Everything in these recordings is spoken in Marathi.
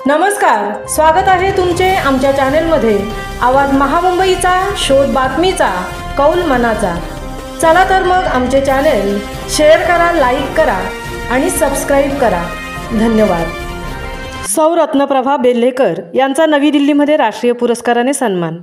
नमस्कार, स्वागत आहे तुमचे आमच्या चॅनलमध्ये। आवाज महामुंबईचा, शोध बातमीचा, कौल मनाचा। चला तर मग आमचे चॅनल शेअर करा, लाईक करा आणि सबस्क्राइब करा। धन्यवाद। सौ रत्नप्रभा बेल्हेकर यांचा नवी दिल्लीमध्ये राष्ट्रीय पुरस्काराने सन्मान।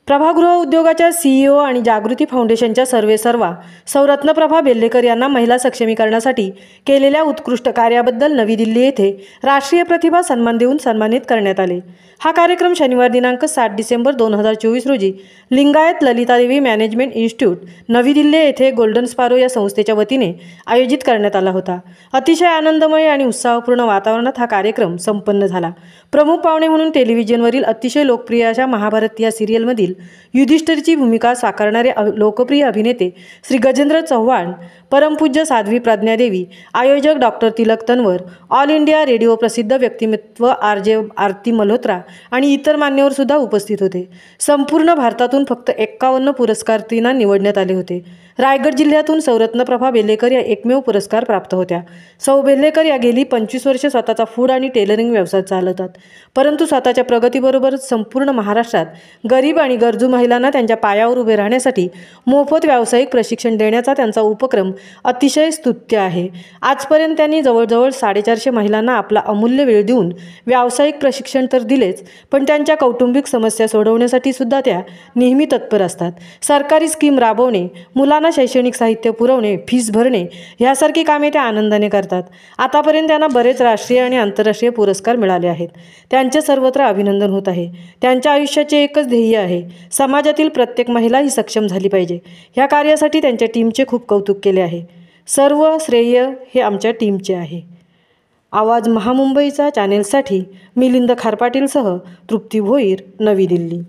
प्रभागृह उद्योगाच्या CEO आणि जागृती फाउंडेशनच्या सर्वेसर्वा सौ रत्नप्रभा बेल्हेकर यांना महिला सक्षमीकरणासाठी केलेल्या उत्कृष्ट कार्याबद्दल नवी दिल्ली येथे राष्ट्रीय प्रतिभा सन्मान देऊन सन्मानित करण्यात आले। हा कार्यक्रम शनिवार दिनांक 7 डिसेंबर 2024 रोजी लिंगायत ललितादेवी मॅनेजमेंट इन्स्टिट्यूट नवी दिल्ली येथे गोल्डन स्पारो या संस्थेच्या वतीने आयोजित करण्यात आला होता। अतिशय आनंदमय आणि उत्साहपूर्ण वातावरणात हा कार्यक्रम संपन्न झाला। प्रमुख पाहुणे म्हणून टेलिव्हिजनवरील अतिशय लोकप्रिय अशा महाभारत या सिरियलमधील युधिष्ठिरची भूमिका साकारणारे लोकप्रिय अभिनेते श्री गजेंद्र चव्हाण, परमपूज्य साध्वी प्रज्ञादेवी, आयोजक doctor Tilak Tanwar, all India radio प्रसिद्ध व्यक्तिमत्व RJ आरती मल्होत्रा आणि इतर मान्यवर सुद्धा उपस्थित होते। संपूर्ण भारतातून फक्त 51 पुरस्कारार्थींना निवडण्यात आले होते। रायगड जिल्ह्यातून सौ रत्नप्रभा बेल्हेकर या एकमेव पुरस्कार प्राप्त होत्या। सौ बेल्हेकर या गेली 25 वर्षे स्वतःचा फूड आणि टेलरिंग व्यवसाय चालवतात, परंतु स्वतःच्या प्रगतीबरोबर संपूर्ण महाराष्ट्रात गरीब आणि गरजू महिलांना त्यांच्या पायावर उभे राहण्यासाठी मोफत व्यावसायिक प्रशिक्षण देण्याचा त्यांचा उपक्रम अतिशय स्तुत्य आहे। आजपर्यंत त्यांनी जवळजवळ 450 महिलांना आपला अमूल्य वेळ देऊन व्यावसायिक प्रशिक्षण तर दिलेच, पण त्यांच्या कौटुंबिक समस्या सोडवण्यासाठी सुद्धा त्या नेहमी तत्पर असतात। सरकारी स्कीम राबवणे, मुलांना शैक्षणिक साहित्य पुरवणे, फीस भरणे यासारखी कामे त्या आनंदाने करतात। आतापर्यंत त्यांना बरेच राष्ट्रीय आणि आंतरराष्ट्रीय पुरस्कार मिळाले आहेत। त्यांचे सर्वत्र अभिनंदन होत आहे। त्यांच्या आयुष्याचे एकच ध्येय आहे, समाजातील प्रत्येक महिला ही सक्षम झाली पाहिजे। या कार्यासाठी त्यांच्या टीमचे खूप कौतुक केले आहे। सर्व श्रेय हे आमच्या टीमचे आहे। आवाज महामुंबईचा चॅनेलसाठी मिलिंद खारपाटीलसह तृप्ती भोईर, नवी दिल्ली।